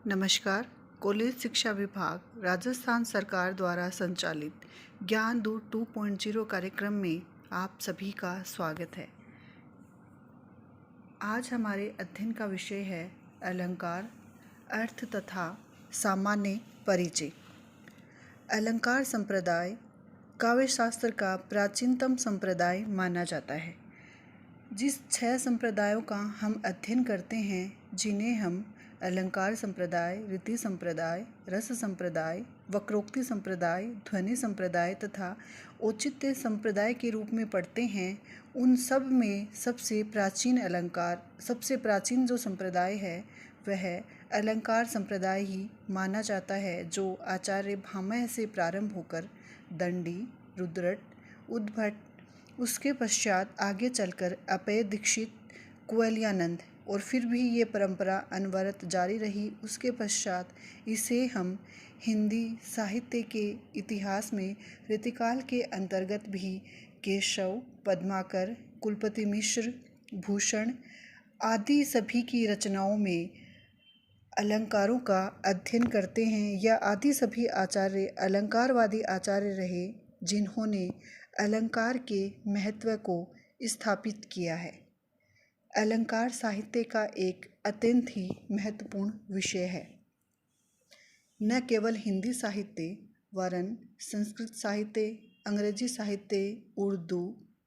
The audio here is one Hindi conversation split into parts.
नमस्कार। कॉलेज शिक्षा विभाग राजस्थान सरकार द्वारा संचालित ज्ञान दूत 2.0 कार्यक्रम में आप सभी का स्वागत है। आज हमारे अध्ययन का विषय है अलंकार, अर्थ तथा सामान्य परिचय। अलंकार संप्रदाय काव्य शास्त्र का प्राचीनतम संप्रदाय माना जाता है। जिस 6 संप्रदायों का हम अध्ययन करते हैं, जिन्हें हम अलंकार संप्रदाय, रीति संप्रदाय, रस संप्रदाय, वक्रोक्ति संप्रदाय, ध्वनि संप्रदाय तथा औचित्य संप्रदाय के रूप में पढ़ते हैं, उन सब में सबसे प्राचीन जो संप्रदाय है वह अलंकार संप्रदाय ही माना जाता है, जो आचार्य भामह से प्रारंभ होकर दंडी, रुद्रट, उद्भट, उसके पश्चात आगे चलकर अपेय दीक्षित, कुवलयानंद और फिर भी ये परंपरा अनवरत जारी रही। उसके पश्चात इसे हम हिंदी साहित्य के इतिहास में रीतिकाल के अंतर्गत भी केशव, पद्माकर, कुलपति मिश्र, भूषण आदि सभी की रचनाओं में अलंकारों का अध्ययन करते हैं। या आदि सभी आचार्य अलंकारवादी आचार्य रहे, जिन्होंने अलंकार के महत्व को स्थापित किया है। अलंकार साहित्य का एक अत्यंत ही महत्वपूर्ण विषय है। न केवल हिंदी साहित्य वरन संस्कृत साहित्य, अंग्रेजी साहित्य, उर्दू,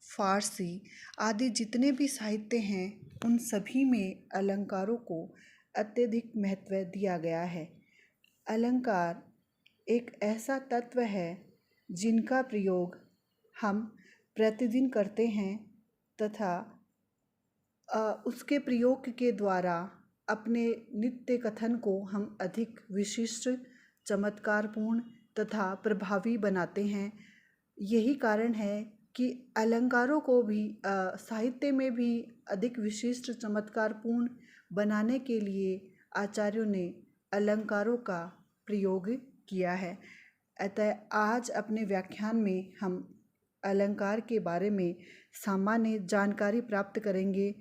फारसी आदि जितने भी साहित्य हैं, उन सभी में अलंकारों को अत्यधिक महत्व दिया गया है। अलंकार एक ऐसा तत्व है जिनका प्रयोग हम प्रतिदिन करते हैं तथा उसके प्रयोग के द्वारा अपने नित्य कथन को हम अधिक विशिष्ट, चमत्कारपूर्ण तथा प्रभावी बनाते हैं। यही कारण है कि अलंकारों को भी साहित्य में भी अधिक विशिष्ट, चमत्कारपूर्ण बनाने के लिए आचार्यों ने अलंकारों का प्रयोग किया है। अतः आज अपने व्याख्यान में हम अलंकार के बारे में सामान्य जानकारी प्राप्त करेंगे।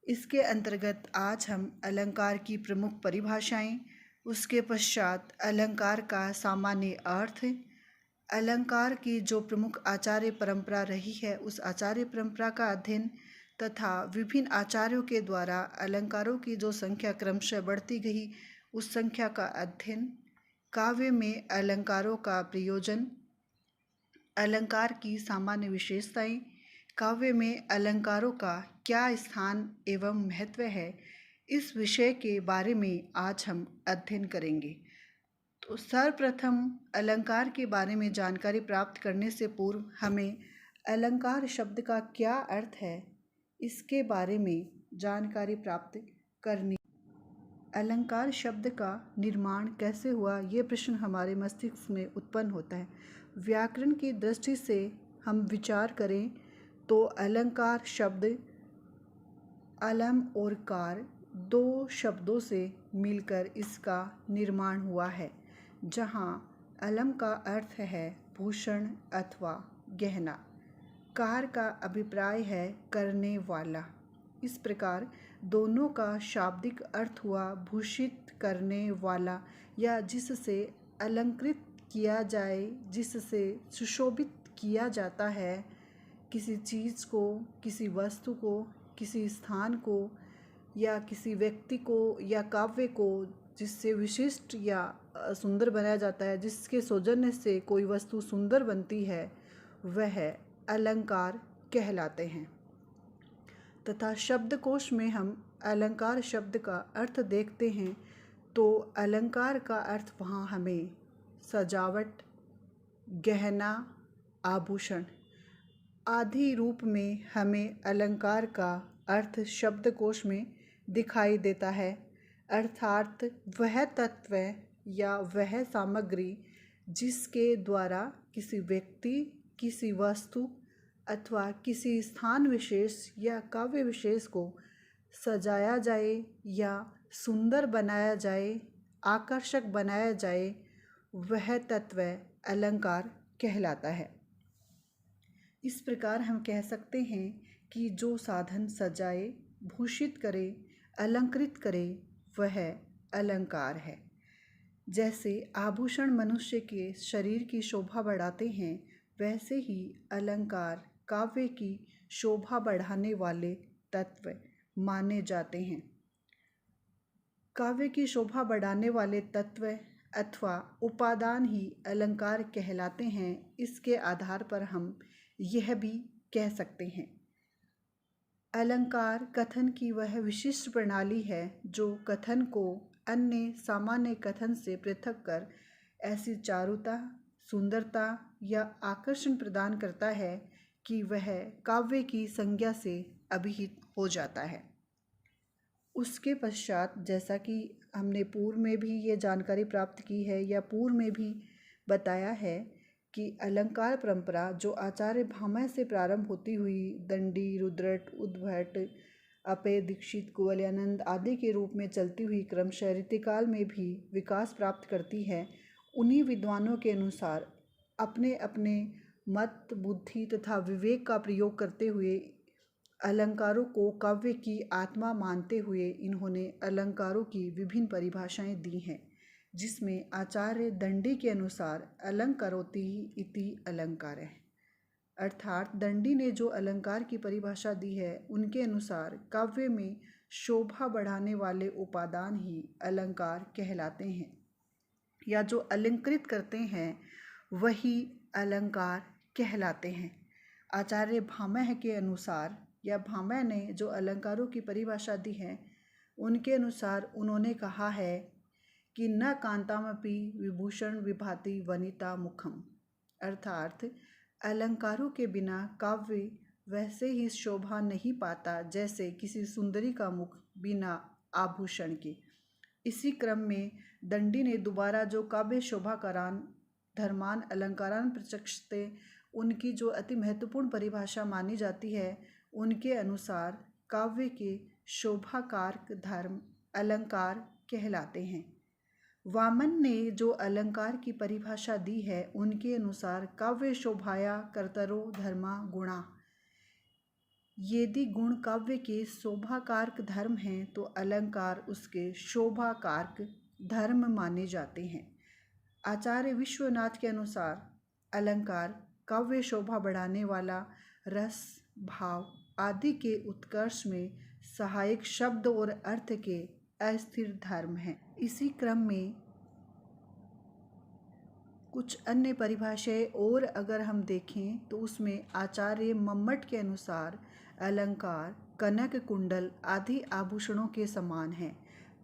इसके अंतर्गत आज हम अलंकार की प्रमुख परिभाषाएं, उसके पश्चात अलंकार का सामान्य अर्थ, अलंकार की जो प्रमुख आचार्य परंपरा रही है उस आचार्य परंपरा का अध्ययन तथा विभिन्न आचार्यों के द्वारा अलंकारों की जो संख्या क्रमशः बढ़ती गई उस संख्या का अध्ययन, काव्य में अलंकारों का प्रयोजन, अलंकार की सामान्य विशेषताएं, काव्य में अलंकारों का क्या स्थान एवं महत्व है, इस विषय के बारे में आज हम अध्ययन करेंगे। तो सर्वप्रथम अलंकार के बारे में जानकारी प्राप्त करने से पूर्व हमें अलंकार शब्द का क्या अर्थ है, इसके बारे में जानकारी प्राप्त करनी। अलंकार शब्द का निर्माण कैसे हुआ, ये प्रश्न हमारे मस्तिष्क में उत्पन्न होता है। व्याकरण की दृष्टि से हम विचार करें तो अलंकार शब्द अलम और कार 2 शब्दों से मिलकर इसका निर्माण हुआ है, जहाँ अलम का अर्थ है भूषण अथवा गहना, कार का अभिप्राय है करने वाला। इस प्रकार दोनों का शाब्दिक अर्थ हुआ भूषित करने वाला, या जिससे अलंकृत किया जाए, जिससे सुशोभित किया जाता है किसी चीज़ को, किसी वस्तु को, किसी स्थान को या किसी व्यक्ति को या काव्य को, जिससे विशिष्ट या सुंदर बनाया जाता है, जिसके सौजन्य से कोई वस्तु सुंदर बनती है, वह अलंकार कहलाते हैं। तथा शब्दकोश में हम अलंकार शब्द का अर्थ देखते हैं तो अलंकार का अर्थ वहाँ हमें सजावट, गहना, आभूषण आदि रूप में हमें अलंकार का अर्थ शब्दकोश में दिखाई देता है। अर्थात वह तत्व या वह सामग्री जिसके द्वारा किसी व्यक्ति, किसी वस्तु अथवा किसी स्थान विशेष या काव्य विशेष को सजाया जाए या सुंदर बनाया जाए, आकर्षक बनाया जाए, वह तत्व अलंकार कहलाता है। इस प्रकार हम कह सकते हैं कि जो साधन सजाए, भूषित करे, अलंकृत करे, वह अलंकार है। जैसे आभूषण मनुष्य के शरीर की शोभा बढ़ाते हैं, वैसे ही अलंकार काव्य की शोभा बढ़ाने वाले तत्व माने जाते हैं। काव्य की शोभा बढ़ाने वाले तत्व अथवा उपादान ही अलंकार कहलाते हैं। इसके आधार पर हम यह भी कह सकते हैं, अलंकार कथन की वह विशिष्ट प्रणाली है जो कथन को अन्य सामान्य कथन से पृथक कर ऐसी चारुता, सुंदरता या आकर्षण प्रदान करता है कि वह काव्य की संज्ञा से अभिहित हो जाता है। उसके पश्चात, जैसा कि हमने पूर्व में भी ये जानकारी प्राप्त की है या पूर्व में भी बताया है कि अलंकार परंपरा जो आचार्य भामह से प्रारंभ होती हुई दंडी, रुद्रट, उद्भट, अपय दीक्षित, कुवलयानंद आदि के रूप में चलती हुई क्रमशः रीतिकाल में भी विकास प्राप्त करती है, उन्हीं विद्वानों के अनुसार अपने अपने मत, बुद्धि तथा विवेक का प्रयोग करते हुए अलंकारों को काव्य की आत्मा मानते हुए इन्होंने अलंकारों की विभिन्न परिभाषाएं दी हैं, जिसमें आचार्य दंडी के अनुसार अलंकरोति इति अलंकार है, अर्थात दंडी ने जो अलंकार की परिभाषा दी है उनके अनुसार काव्य में शोभा बढ़ाने वाले उपादान ही अलंकार कहलाते हैं या जो अलंकृत करते हैं वही अलंकार कहलाते हैं। आचार्य भामह के अनुसार या भामह ने जो अलंकारों की परिभाषा दी है उनके अनुसार उन्होंने कहा है कि न कांतामपि विभूषण विभाति वनिता मुखम, अर्थात अलंकारों के बिना काव्य वैसे ही शोभा नहीं पाता जैसे किसी सुंदरी का मुख बिना आभूषण के। इसी क्रम में दंडी ने दोबारा जो काव्य शोभाकारान धर्मान अलंकारान प्रचक्षते उनकी जो अति महत्वपूर्ण परिभाषा मानी जाती है, उनके अनुसार काव्य के शोभाकारक धर्म अलंकार कहलाते हैं। वामन ने जो अलंकार की परिभाषा दी है उनके अनुसार काव्य शोभाया कर्तरो धर्मा गुणा, यदि गुण काव्य के शोभाकारक धर्म हैं तो अलंकार उसके शोभाकारक धर्म माने जाते हैं। आचार्य विश्वनाथ के अनुसार अलंकार काव्य शोभा बढ़ाने वाला रस, भाव आदि के उत्कर्ष में सहायक शब्द और अर्थ के अस्थिर धर्म हैं। इसी क्रम में कुछ अन्य परिभाषाएं और अगर हम देखें तो उसमें आचार्य मम्मट के अनुसार अलंकार कनक, कुंडल आदि आभूषणों के समान हैं,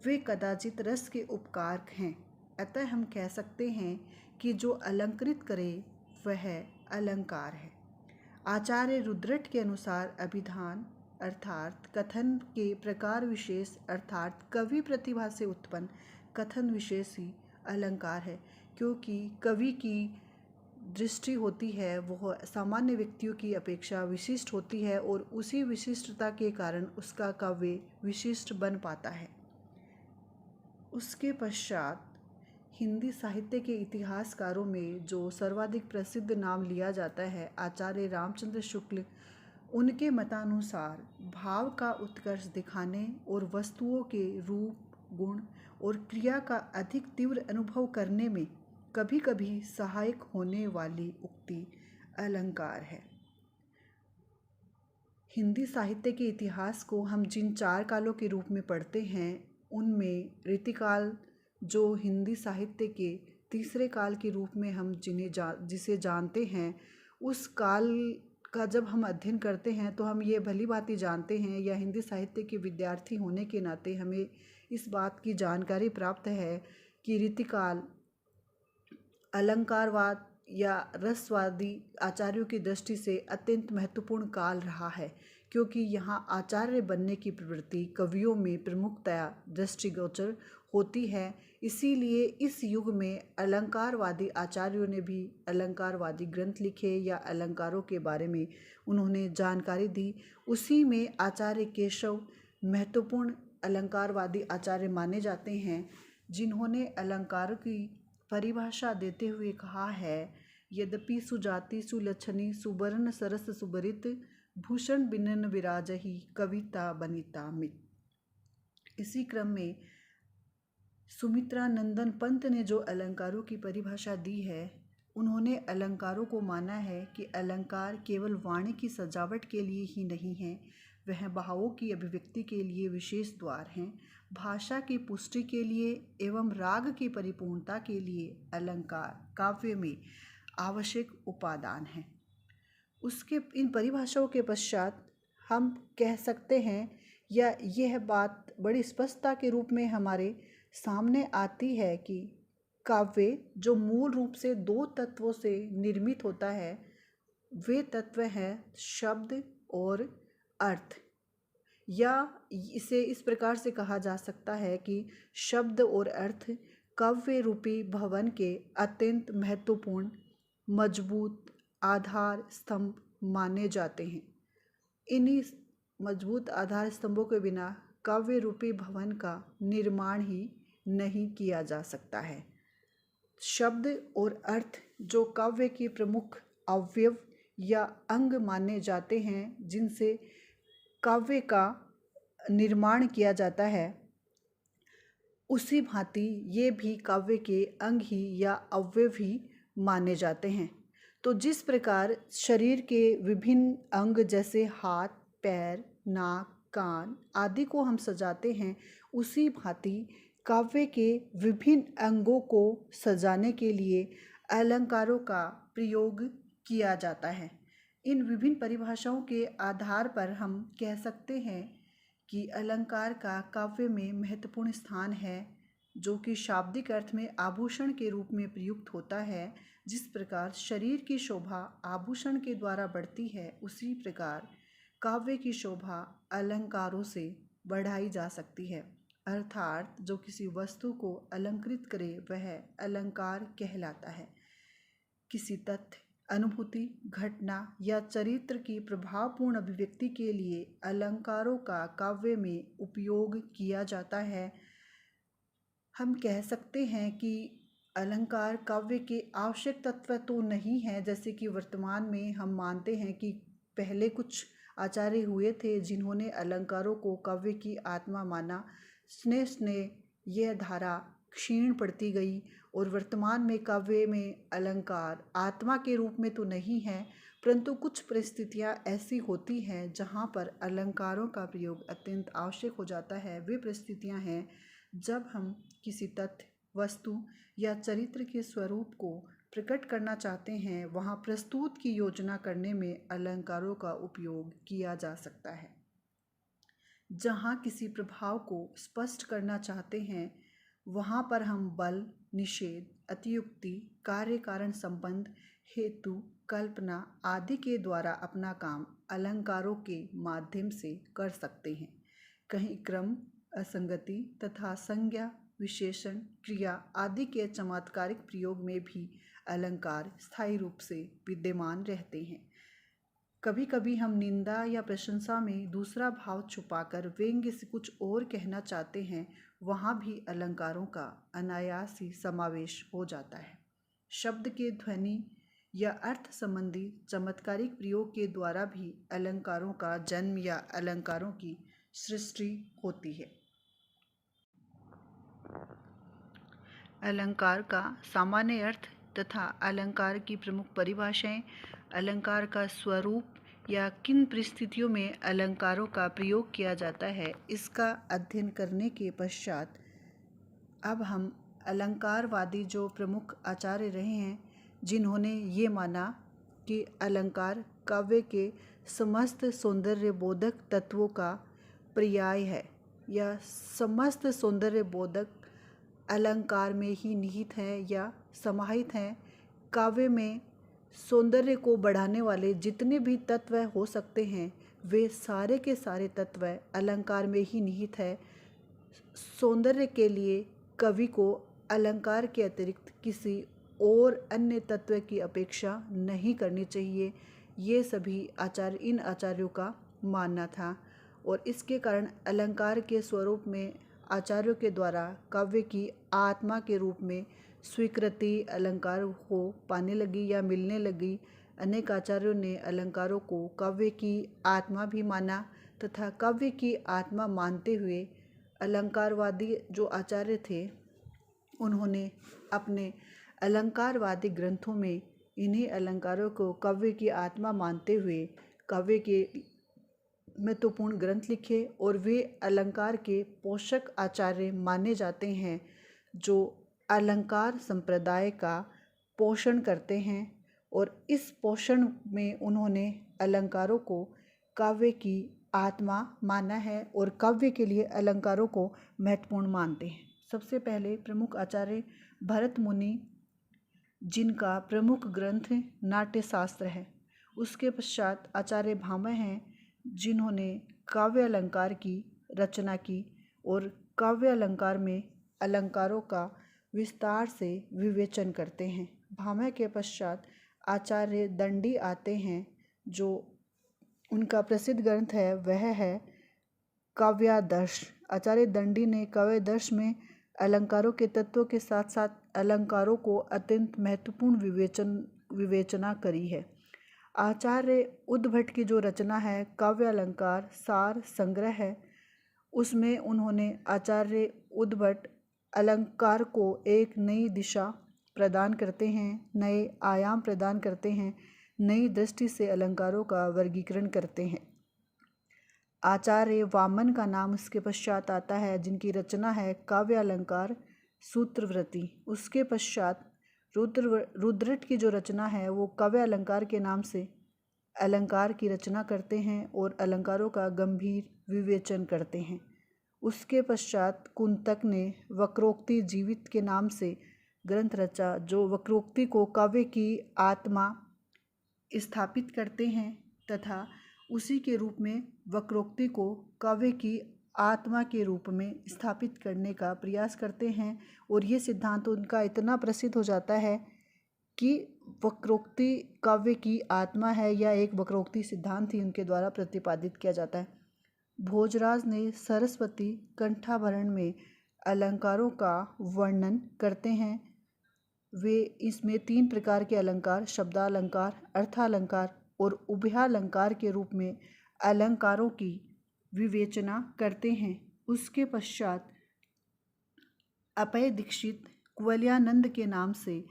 वे कदाचित रस के उपकारक हैं। अतः हम कह सकते हैं कि जो अलंकृत करे वह अलंकार है। आचार्य रुद्रट के अनुसार अभिधान अर्थात कथन के प्रकार विशेष अर्थात कवि प्रतिभा से उत्पन्न कथन विशेष ही अलंकार है, क्योंकि कवि की दृष्टि होती है वह सामान्य व्यक्तियों की अपेक्षा विशिष्ट होती है और उसी विशिष्टता के कारण उसका काव्य विशिष्ट बन पाता है। उसके पश्चात हिंदी साहित्य के इतिहासकारों में जो सर्वाधिक प्रसिद्ध नाम लिया जाता है आचार्य रामचंद्र शुक्ल, उनके मतानुसार भाव का उत्कर्ष दिखाने और वस्तुओं के रूप, गुण और क्रिया का अधिक तीव्र अनुभव करने में कभी कभी सहायक होने वाली उक्ति अलंकार है। हिंदी साहित्य के इतिहास को हम जिन 4 कालों के रूप में पढ़ते हैं उनमें रीतिकाल जो हिंदी साहित्य के तीसरे काल के रूप में हम जिसे जानते हैं, उस काल का जब हम अध्ययन करते हैं तो हम ये भली भांति जानते हैं या हिंदी साहित्य के विद्यार्थी होने के नाते हमें इस बात की जानकारी प्राप्त है कि रीतिकाल अलंकारवाद या रसवादी आचार्यों की दृष्टि से अत्यंत महत्वपूर्ण काल रहा है, क्योंकि यहाँ आचार्य बनने की प्रवृत्ति कवियों में प्रमुखतया दृष्टिगोचर होती है। इसीलिए इस युग में अलंकारवादी आचार्यों ने भी अलंकारवादी ग्रंथ लिखे या अलंकारों के बारे में उन्होंने जानकारी दी। उसी में आचार्य केशव महत्वपूर्ण अलंकारवादी आचार्य माने जाते हैं, जिन्होंने अलंकार की परिभाषा देते हुए कहा है, यद्यपि सुजाति सुलक्षणी सुवर्ण सरस सुबरित भूषण बिनन विराजही कविता बनिता मित। इसी क्रम में सुमित्रा नंदन पंत ने जो अलंकारों की परिभाषा दी है, उन्होंने अलंकारों को माना है कि अलंकार केवल वाणी की सजावट के लिए ही नहीं है, वह भावों की अभिव्यक्ति के लिए विशेष द्वार हैं। भाषा की पुष्टि के लिए एवं राग की परिपूर्णता के लिए अलंकार काव्य में आवश्यक उपादान हैं। उसके इन परिभाषाओं के पश्चात हम कह सकते हैं, या यह बात बड़ी स्पष्टता के रूप में हमारे सामने आती है कि काव्य जो मूल रूप से दो तत्वों से निर्मित होता है, वे तत्व हैं शब्द और अर्थ। या इसे इस प्रकार से कहा जा सकता है कि शब्द और अर्थ काव्य रूपी भवन के अत्यंत महत्वपूर्ण मजबूत आधार स्तंभ माने जाते हैं। इन्हीं मजबूत आधार स्तंभों के बिना काव्य रूपी भवन का निर्माण ही नहीं किया जा सकता है। शब्द और अर्थ जो काव्य के प्रमुख अवयव या अंग माने जाते हैं, जिनसे काव्य का निर्माण किया जाता है, उसी भांति ये भी काव्य के अंग ही या अवयव ही माने जाते हैं। तो जिस प्रकार शरीर के विभिन्न अंग जैसे हाथ, पैर, नाक, कान आदि को हम सजाते हैं, उसी भांति काव्य के विभिन्न अंगों को सजाने के लिए अलंकारों का प्रयोग किया जाता है। इन विभिन्न परिभाषाओं के आधार पर हम कह सकते हैं कि अलंकार का काव्य में महत्वपूर्ण स्थान है, जो कि शाब्दिक अर्थ में आभूषण के रूप में प्रयुक्त होता है। जिस प्रकार शरीर की शोभा आभूषण के द्वारा बढ़ती है, उसी प्रकार काव्य की शोभा अलंकारों से बढ़ाई जा सकती है। अर्थात जो किसी वस्तु को अलंकृत करे वह अलंकार कहलाता है। किसी तथ्य, अनुभूति, घटना या चरित्र की प्रभावपूर्ण अभिव्यक्ति के लिए अलंकारों का काव्य में उपयोग किया जाता है। हम कह सकते हैं कि अलंकार काव्य के आवश्यक तत्व तो नहीं है, जैसे कि वर्तमान में हम मानते हैं कि पहले कुछ आचार्य हुए थे जिन्होंने अलंकारों को काव्य की आत्मा माना। स्नेह स्नेह यह धारा क्षीण पड़ती गई और वर्तमान में काव्य में अलंकार आत्मा के रूप में तो नहीं है, परंतु कुछ परिस्थितियां ऐसी होती हैं जहां पर अलंकारों का प्रयोग अत्यंत आवश्यक हो जाता है। वे परिस्थितियां हैं जब हम किसी तथ्य, वस्तु या चरित्र के स्वरूप को प्रकट करना चाहते हैं, वहां प्रस्तुत की योजना करने में अलंकारों का उपयोग किया जा सकता है। जहाँ किसी प्रभाव को स्पष्ट करना चाहते हैं, वहाँ पर हम बल, निषेध, अतियुक्ति, कार्य कारण संबंध, हेतु, कल्पना आदि के द्वारा अपना काम अलंकारों के माध्यम से कर सकते हैं। कहीं क्रम, असंगति तथा संज्ञा, विशेषण, क्रिया आदि के चमत्कारिक प्रयोग में भी अलंकार स्थायी रूप से विद्यमान रहते हैं। कभी कभी हम निंदा या प्रशंसा में दूसरा भाव छुपाकर व्यंग्य से कुछ और कहना चाहते हैं, वहाँ भी अलंकारों का अनायास ही समावेश हो जाता है। शब्द के ध्वनि या अर्थ संबंधी चमत्कारिक प्रयोग के द्वारा भी अलंकारों का जन्म या अलंकारों की सृष्टि होती है। अलंकार का सामान्य अर्थ तथा अलंकार की प्रमुख परिभाषाएं, अलंकार का स्वरूप या किन परिस्थितियों में अलंकारों का प्रयोग किया जाता है, इसका अध्ययन करने के पश्चात अब हम अलंकारवादी जो प्रमुख आचार्य रहे हैं, जिन्होंने ये माना कि अलंकार काव्य के समस्त सौंदर्यबोधक तत्वों का पर्याय है या समस्त सौंदर्यबोधक अलंकार में ही निहित है या समाहित हैं। काव्य में सौंदर्य को बढ़ाने वाले जितने भी तत्व हो सकते हैं, वे सारे के सारे तत्व अलंकार में ही निहित है। सौंदर्य के लिए कवि को अलंकार के अतिरिक्त किसी और अन्य तत्व की अपेक्षा नहीं करनी चाहिए। ये सभी इन आचार्यों का मानना था और इसके कारण अलंकार के स्वरूप में आचार्यों के द्वारा काव्य की आत्मा के रूप में स्वीकृति अलंकार को पाने लगी या मिलने लगी। अनेक आचार्यों ने अलंकारों को काव्य की आत्मा भी माना तथा काव्य की आत्मा मानते हुए अलंकारवादी जो आचार्य थे, उन्होंने अपने अलंकारवादी ग्रंथों में इन्हीं अलंकारों को काव्य की आत्मा मानते हुए काव्य के महत्वपूर्ण ग्रंथ लिखे और वे अलंकार के पोषक आचार्य माने जाते हैं जो अलंकार संप्रदाय का पोषण करते हैं। और इस पोषण में उन्होंने अलंकारों को काव्य की आत्मा माना है और काव्य के लिए अलंकारों को महत्वपूर्ण मानते हैं। सबसे पहले प्रमुख आचार्य भरत मुनि, जिनका प्रमुख ग्रंथ नाट्य शास्त्र है। उसके पश्चात आचार्य भामह हैं, जिन्होंने काव्य अलंकार की रचना की और काव्य अलंकार में अलंकारों का विस्तार से विवेचन करते हैं। भामह के पश्चात आचार्य दंडी आते हैं, जो उनका प्रसिद्ध ग्रंथ है वह है काव्यादर्श। आचार्य दंडी ने काव्यादर्श में अलंकारों के तत्वों के साथ साथ अलंकारों को अत्यंत महत्वपूर्ण विवेचना करी है। आचार्य उद्भट की जो रचना है काव्य अलंकार सार संग्रह है, उसमें उन्होंने आचार्य उद्भट अलंकार को एक नई दिशा प्रदान करते हैं, नए आयाम प्रदान करते हैं, नई दृष्टि से अलंकारों का वर्गीकरण करते हैं। आचार्य वामन का नाम उसके पश्चात आता है, जिनकी रचना है काव्य अलंकार सूत्रवृत्ति। उसके पश्चात रुद्रट की जो रचना है वो काव्य अलंकार के नाम से अलंकार की रचना करते हैं और अलंकारों का गंभीर विवेचन करते हैं। उसके पश्चात कुंतक ने वक्रोक्ति जीवित के नाम से ग्रंथ रचा, जो वक्रोक्ति को काव्य की आत्मा स्थापित करते हैं तथा उसी के रूप में वक्रोक्ति को काव्य की आत्मा के रूप में स्थापित करने का प्रयास करते हैं। और ये सिद्धांत उनका इतना प्रसिद्ध हो जाता है कि वक्रोक्ति काव्य की आत्मा है या एक वक्रोक्ति सिद्धांत ही उनके द्वारा प्रतिपादित किया जाता है। भोजराज ने सरस्वती कंठाभरण में अलंकारों का वर्णन करते हैं। वे इसमें 3 प्रकार के अलंकार शब्दालंकार, अर्थालंकार और उभयालंकार के रूप में अलंकारों की विवेचना करते हैं। उसके पश्चात अभय दीक्षित कुवलयानंद के नाम से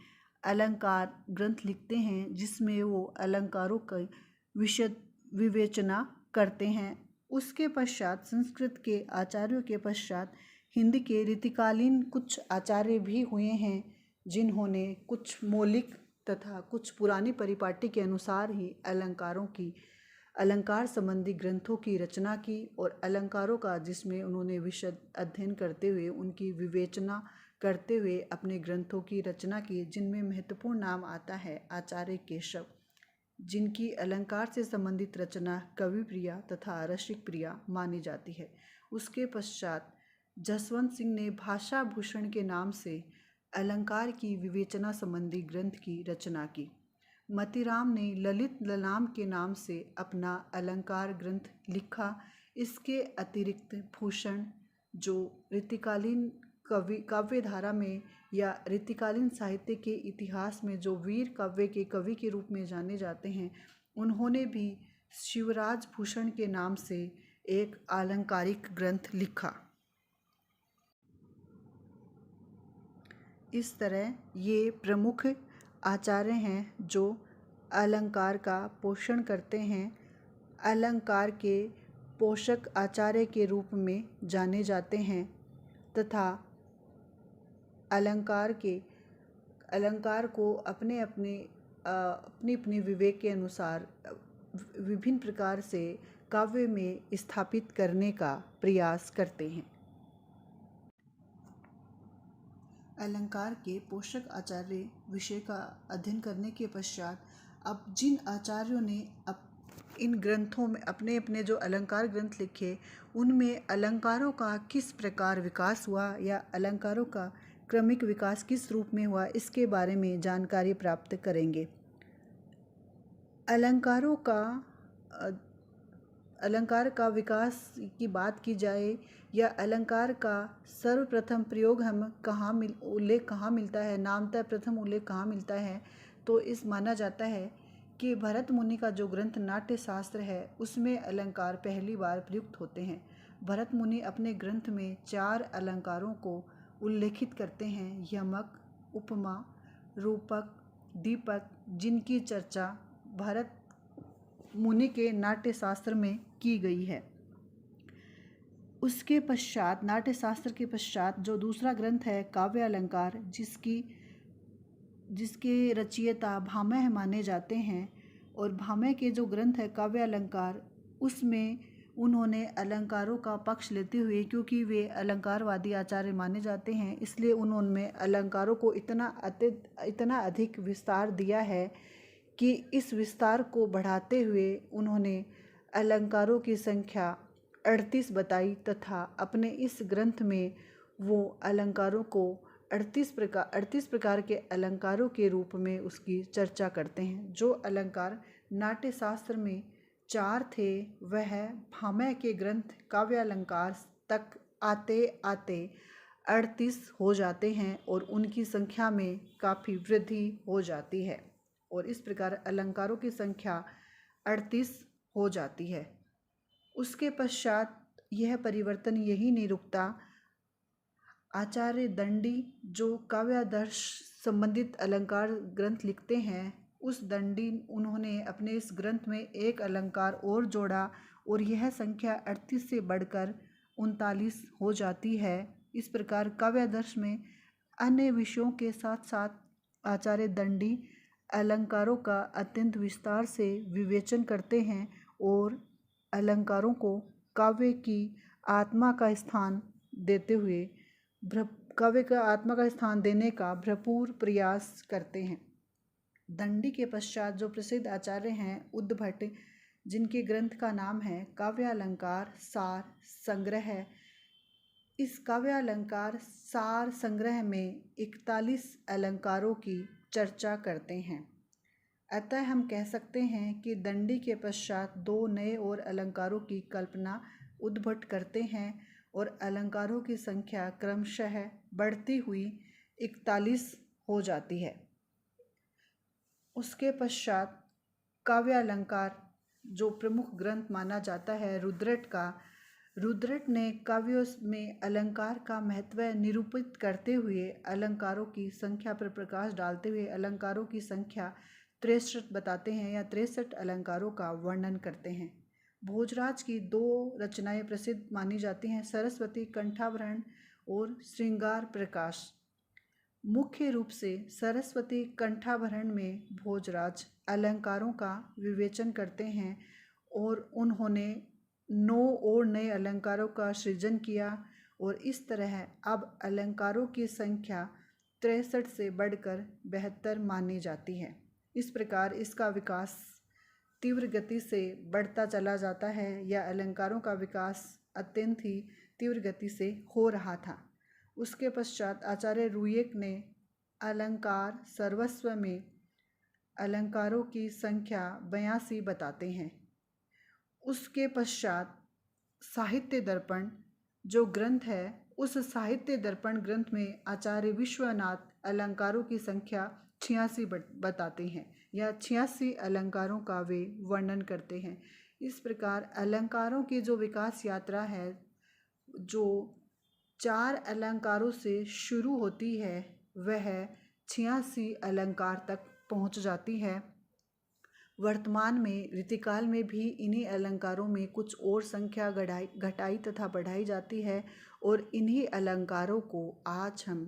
अलंकार ग्रंथ लिखते हैं, जिसमें वो अलंकारों की विशद विवेचना करते हैं। उसके पश्चात संस्कृत के आचार्यों के पश्चात हिंदी के रीतिकालीन कुछ आचार्य भी हुए हैं, जिन्होंने कुछ मौलिक तथा कुछ पुरानी परिपाटी के अनुसार ही अलंकार संबंधी ग्रंथों की रचना की और अलंकारों का जिसमें उन्होंने विशद अध्ययन करते हुए उनकी विवेचना करते हुए अपने ग्रंथों की रचना की, जिनमें महत्वपूर्ण नाम आता है आचार्य केशव, जिनकी अलंकार से संबंधित रचना कवि प्रिया तथा रसिक प्रिया मानी जाती है। उसके पश्चात जसवंत सिंह ने भाषा भूषण के नाम से अलंकार की विवेचना संबंधी ग्रंथ की रचना की। मतीराम ने ललित ललाम के नाम से अपना अलंकार ग्रंथ लिखा। इसके अतिरिक्त भूषण, जो रीतिकालीन काव्य धारा में या रीतिकालीन साहित्य के इतिहास में जो वीर काव्य के कवि के रूप में जाने जाते हैं, उन्होंने भी शिवराज भूषण के नाम से एक अलंकारिक ग्रंथ लिखा। इस तरह ये प्रमुख आचार्य हैं जो अलंकार का पोषण करते हैं, अलंकार के पोषक आचार्य के रूप में जाने जाते हैं तथा अलंकार को अपने अपने विवेक के अनुसार विभिन्न प्रकार से काव्य में स्थापित करने का प्रयास करते हैं। अलंकार के पोषक आचार्य विषय का अध्ययन करने के पश्चात अब जिन आचार्यों ने इन ग्रंथों में अपने अपने जो अलंकार ग्रंथ लिखे, उनमें अलंकारों का किस प्रकार विकास हुआ या अलंकारों का क्रमिक विकास किस रूप में हुआ, इसके बारे में जानकारी प्राप्त करेंगे। अलंकार का विकास की बात की जाए या अलंकार का सर्वप्रथम प्रयोग हम उल्लेख कहाँ मिलता है, नामतः प्रथम उल्लेख कहाँ मिलता है, तो इस माना जाता है कि भरत मुनि का जो ग्रंथ नाट्य शास्त्र है उसमें अलंकार पहली बार प्रयुक्त होते हैं। भरत मुनि अपने ग्रंथ में 4 अलंकारों को उल्लेखित करते हैं। यमक, उपमा, रूपक, दीपक, जिनकी चर्चा भरत मुनि के नाट्यशास्त्र में की गई है। उसके पश्चात, नाट्यशास्त्र के पश्चात जो दूसरा ग्रंथ है काव्य अलंकार, जिसके रचयिता भामह माने जाते हैं, और भामह के जो ग्रंथ है काव्य अलंकार, उसमें उन्होंने अलंकारों का पक्ष लेते हुए, क्योंकि वे अलंकारवादी आचार्य माने जाते हैं, इसलिए उन्होंने अलंकारों को इतना अधिक विस्तार दिया है कि इस विस्तार को बढ़ाते हुए उन्होंने अलंकारों की संख्या 38 बताई तथा अपने इस ग्रंथ में वो अलंकारों को 38 प्रकार के अलंकारों के रूप में उसकी चर्चा करते हैं। जो अलंकार नाट्यशास्त्र में 4 थे, वह भामह के ग्रंथ काव्य अलंकार तक आते आते 38 हो जाते हैं और उनकी संख्या में काफ़ी वृद्धि हो जाती है, और इस प्रकार अलंकारों की संख्या 38 हो जाती है। उसके पश्चात यह परिवर्तन यही नहीं रुकता। आचार्य दंडी जो काव्यादर्श संबंधित अलंकार ग्रंथ लिखते हैं, उस दंडी उन्होंने अपने इस ग्रंथ में एक अलंकार और जोड़ा, और यह संख्या 38 से बढ़कर 39 हो जाती है। इस प्रकार काव्यादर्श में अन्य विषयों के साथ साथ आचार्य दंडी अलंकारों का अत्यंत विस्तार से विवेचन करते हैं और अलंकारों को काव्य की आत्मा का स्थान देते हुए काव्य का आत्मा का स्थान देने का भरपूर प्रयास करते हैं। दंडी के पश्चात जो प्रसिद्ध आचार्य हैं उद्भट, जिनके ग्रंथ का नाम है काव्यालंकार सार संग्रह। इस काव्यालंकार सार संग्रह में 41 अलंकारों की चर्चा करते हैं। अतः हम कह सकते हैं कि दंडी के पश्चात 2 नए और अलंकारों की कल्पना उद्भट करते हैं और अलंकारों की संख्या क्रमशः बढ़ती हुई 41 हो जाती है। उसके पश्चात काव्य अलंकार जो प्रमुख ग्रंथ माना जाता है रुद्रट का, रुद्रट ने काव्यों में अलंकार का महत्व निरूपित करते हुए अलंकारों की संख्या पर प्रकाश डालते हुए अलंकारों की संख्या 63 बताते हैं या 63 अलंकारों का वर्णन करते हैं। भोजराज की 2 रचनाएं प्रसिद्ध मानी जाती हैं, सरस्वती कंठाभरण और श्रृंगार प्रकाश। मुख्य रूप से सरस्वती कंठाभरण में भोजराज अलंकारों का विवेचन करते हैं और उन्होंने 9 और नए अलंकारों का सृजन किया, और इस तरह अब अलंकारों की संख्या 63 से बढ़कर 72 मानी जाती है। इस प्रकार इसका विकास तीव्र गति से बढ़ता चला जाता है, या अलंकारों का विकास अत्यंत ही तीव्र गति से हो रहा था। उसके पश्चात आचार्य रुय्यक ने अलंकार सर्वस्व में अलंकारों की संख्या 82 बताते हैं। उसके पश्चात साहित्य दर्पण जो ग्रंथ है, उस साहित्य दर्पण ग्रंथ में आचार्य विश्वनाथ अलंकारों की संख्या 86 बताते हैं या 86 अलंकारों का वे वर्णन करते हैं। इस प्रकार अलंकारों की जो विकास यात्रा है, जो 4 अलंकारों से शुरू होती है, वह 86 अलंकार तक पहुंच जाती है। वर्तमान में रीतिकाल में भी इन्हीं अलंकारों में कुछ और संख्या घटाई तथा बढ़ाई जाती है, और इन्हीं अलंकारों को आज हम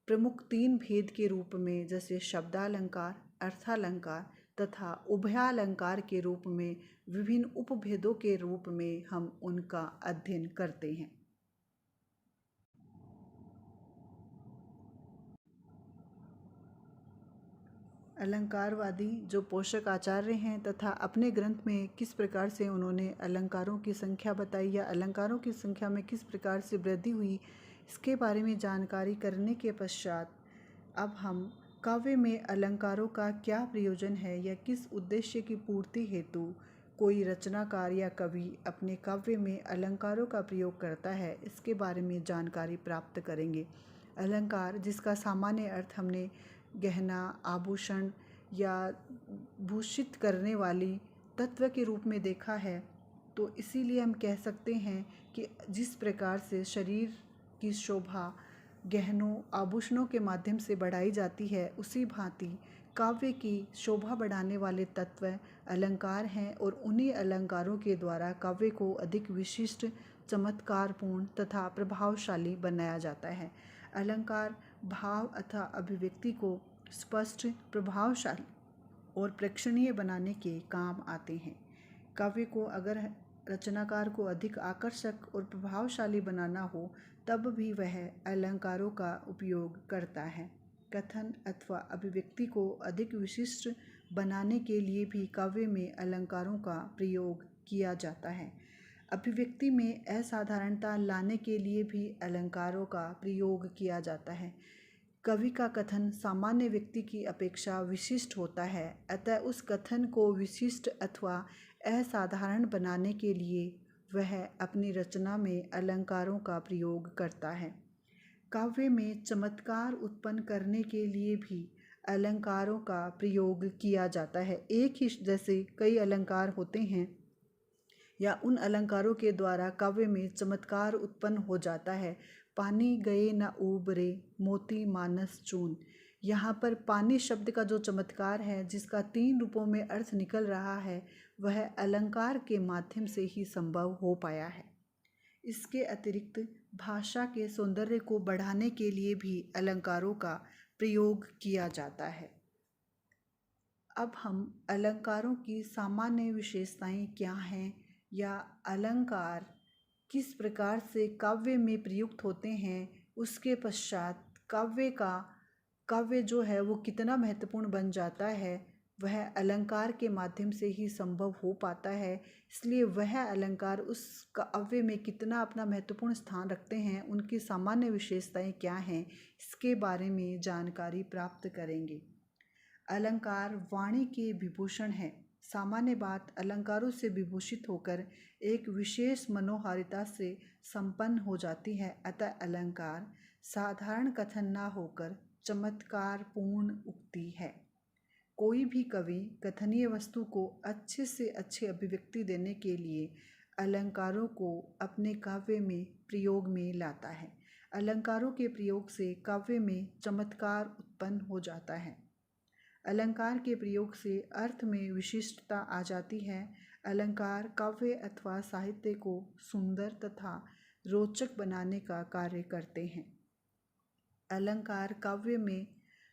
प्रमुख 3 भेद के रूप में, जैसे शब्दालंकार, अर्थालंकार तथा उभयालंकार के रूप में, विभिन्न उपभेदों के रूप में हम उनका अध्ययन करते हैं। अलंकारवादी जो पोषक आचार्य हैं तथा अपने ग्रंथ में किस प्रकार से उन्होंने अलंकारों की संख्या बताई या अलंकारों की संख्या में किस प्रकार से वृद्धि हुई, इसके बारे में जानकारी करने के पश्चात अब हम काव्य में अलंकारों का क्या प्रयोजन है या किस उद्देश्य की पूर्ति हेतु कोई रचनाकार या कवि अपने काव्य में अलंकारों का प्रयोग करता है, इसके बारे में जानकारी प्राप्त करेंगे। अलंकार जिसका सामान्य अर्थ हमने गहना, आभूषण या भूषित करने वाली तत्व के रूप में देखा है, तो इसीलिए हम कह सकते हैं कि जिस प्रकार से शरीर की शोभा गहनों आभूषणों के माध्यम से बढ़ाई जाती है, उसी भांति काव्य की शोभा बढ़ाने वाले तत्व अलंकार हैं और उन्हीं अलंकारों के द्वारा काव्य को अधिक विशिष्ट, चमत्कारपूर्ण तथा प्रभावशाली बनाया जाता है। अलंकार भाव अथवा अभिव्यक्ति को स्पष्ट, प्रभावशाली और प्रेक्षणीय बनाने के काम आते हैं। काव्य को अगर रचनाकार को अधिक आकर्षक और प्रभावशाली बनाना हो तब भी वह अलंकारों का उपयोग करता है। कथन अथवा अभिव्यक्ति को अधिक विशिष्ट बनाने के लिए भी काव्य में अलंकारों का प्रयोग किया जाता है। अभिव्यक्ति में असाधारणता लाने के लिए भी अलंकारों का प्रयोग किया जाता है। कवि का कथन सामान्य व्यक्ति की अपेक्षा विशिष्ट होता है, अतः उस कथन को विशिष्ट अथवा असाधारण बनाने के लिए वह अपनी रचना में अलंकारों का प्रयोग करता है। काव्य में चमत्कार उत्पन्न करने के लिए भी अलंकारों का प्रयोग किया जाता है। एक ही जैसे कई अलंकार होते हैं या उन अलंकारों के द्वारा काव्य में चमत्कार उत्पन्न हो जाता है। पानी गए न उबरे मोती मानस चून। यहाँ पर पानी शब्द का जो चमत्कार है, जिसका 3 रूपों में अर्थ निकल रहा है, वह अलंकार के माध्यम से ही संभव हो पाया है। इसके अतिरिक्त भाषा के सौंदर्य को बढ़ाने के लिए भी अलंकारों का प्रयोग किया जाता है। अब हम अलंकारों की सामान्य विशेषताएं क्या हैं या अलंकार किस प्रकार से काव्य में प्रयुक्त होते हैं, उसके पश्चात काव्य जो है वो कितना महत्वपूर्ण बन जाता है, वह अलंकार के माध्यम से ही संभव हो पाता है। इसलिए वह अलंकार उस काव्य में कितना अपना महत्वपूर्ण स्थान रखते हैं, उनकी सामान्य विशेषताएं क्या हैं, इसके बारे में जानकारी प्राप्त करेंगे। अलंकार वाणी के विभूषण है। सामान्य बात अलंकारों से विभूषित होकर एक विशेष मनोहारिता से संपन्न हो जाती है, अतः अलंकार साधारण कथन न होकर चमत्कारपूर्ण उक्ति है। कोई भी कवि कथनीय वस्तु को अच्छे से अच्छी अभिव्यक्ति देने के लिए अलंकारों को अपने काव्य में प्रयोग में लाता है। अलंकारों के प्रयोग से काव्य में चमत्कार उत्पन्न हो जाता है। अलंकार के प्रयोग से अर्थ में विशिष्टता आ जाती है। अलंकार काव्य अथवा साहित्य को सुंदर तथा रोचक बनाने का कार्य करते हैं। अलंकार काव्य में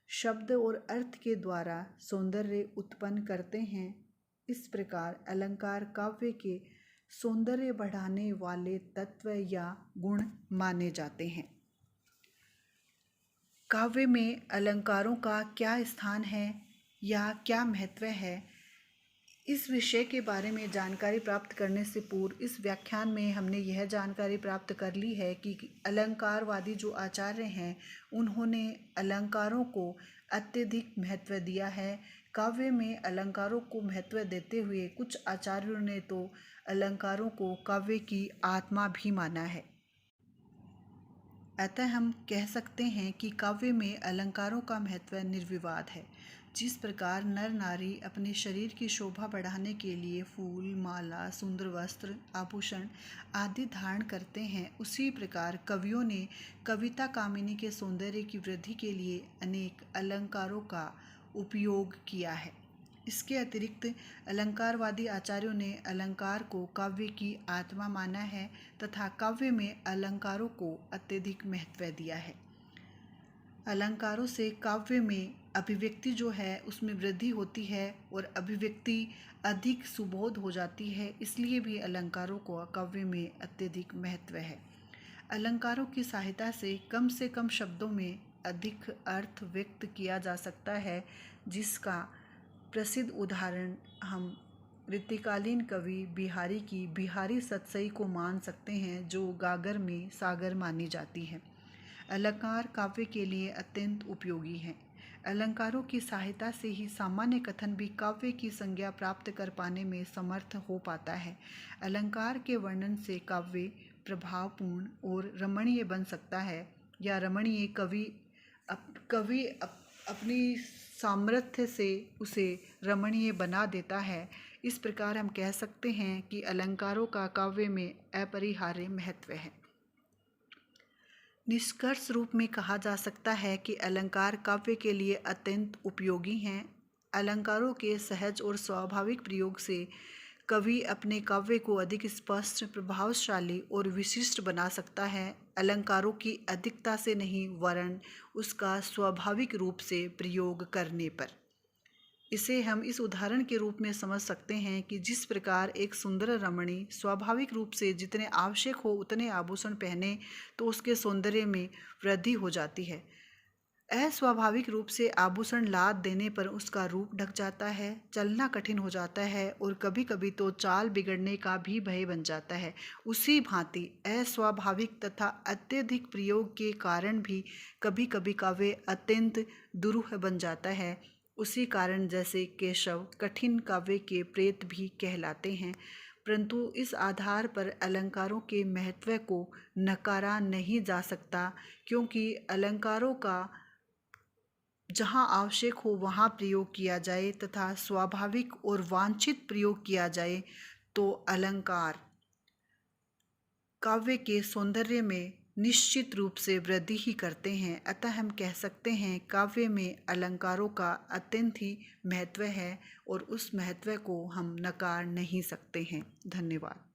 शब्द और अर्थ के द्वारा सौंदर्य उत्पन्न करते हैं। इस प्रकार अलंकार काव्य के सौंदर्य बढ़ाने वाले तत्व या गुण माने जाते हैं। काव्य में अलंकारों का क्या स्थान है या क्या महत्व है, इस विषय के बारे में जानकारी प्राप्त करने से पूर्व इस व्याख्यान में हमने यह जानकारी प्राप्त कर ली है कि अलंकारवादी जो आचार्य हैं, उन्होंने अलंकारों को अत्यधिक महत्व दिया है। काव्य में अलंकारों को महत्व देते हुए कुछ आचार्यों ने तो अलंकारों को काव्य की आत्मा भी माना है। अतः हम कह सकते हैं कि काव्य में अलंकारों का महत्व निर्विवाद है। जिस प्रकार नर नारी अपने शरीर की शोभा बढ़ाने के लिए फूल, माला, सुंदर वस्त्र, आभूषण आदि धारण करते हैं, उसी प्रकार कवियों ने कविता कामिनी के सौंदर्य की वृद्धि के लिए अनेक अलंकारों का उपयोग किया है। इसके अतिरिक्त अलंकारवादी आचार्यों ने अलंकार को काव्य की आत्मा माना है तथा काव्य में अलंकारों को अत्यधिक महत्व दिया है। अलंकारों से काव्य में अभिव्यक्ति जो है उसमें वृद्धि होती है और अभिव्यक्ति अधिक सुबोध हो जाती है, इसलिए भी अलंकारों को काव्य में अत्यधिक महत्व है। अलंकारों की सहायता से कम शब्दों में अधिक अर्थ व्यक्त किया जा सकता है, जिसका प्रसिद्ध उदाहरण हम ऋतुकालीन कवि बिहारी की बिहारी सतसई को मान सकते हैं, जो गागर में सागर मानी जाती है। अलंकार काव्य के लिए अत्यंत उपयोगी हैं। अलंकारों की सहायता से ही सामान्य कथन भी काव्य की संज्ञा प्राप्त कर पाने में समर्थ हो पाता है। अलंकार के वर्णन से काव्य प्रभावपूर्ण और रमणीय बन सकता है या रमणीय कवि अपनी सामर्थ्य से उसे रमणीय बना देता है। इस प्रकार हम कह सकते हैं कि अलंकारों का काव्य में अपरिहार्य महत्व है। निष्कर्ष रूप में कहा जा सकता है कि अलंकार काव्य के लिए अत्यंत उपयोगी हैं। अलंकारों के सहज और स्वाभाविक प्रयोग से कवि अपने काव्य को अधिक स्पष्ट, प्रभावशाली और विशिष्ट बना सकता है। अलंकारों की अधिकता से नहीं, वरन उसका स्वाभाविक रूप से प्रयोग करने पर। इसे हम इस उदाहरण के रूप में समझ सकते हैं कि जिस प्रकार एक सुंदर रमणी स्वाभाविक रूप से जितने आवश्यक हो उतने आभूषण पहने तो उसके सौंदर्य में वृद्धि हो जाती है, अस्वाभाविक रूप से आभूषण लाद देने पर उसका रूप ढक जाता है, चलना कठिन हो जाता है और कभी कभी तो चाल बिगड़ने का भी भय बन जाता है। उसी भांति अस्वाभाविक तथा अत्यधिक प्रयोग के कारण भी कभी कभी काव्य अत्यंत दुरूह बन जाता है। उसी कारण जैसे केशव कठिन काव्य के प्रेत भी कहलाते हैं। परंतु इस आधार पर अलंकारों के महत्व को नकारा नहीं जा सकता, क्योंकि अलंकारों का जहाँ आवश्यक हो वहाँ प्रयोग किया जाए तथा स्वाभाविक और वांछित प्रयोग किया जाए तो अलंकार काव्य के सौंदर्य में निश्चित रूप से वृद्धि ही करते हैं। अतः हम कह सकते हैं काव्य में अलंकारों का अत्यंत ही महत्व है और उस महत्व को हम नकार नहीं सकते हैं। धन्यवाद।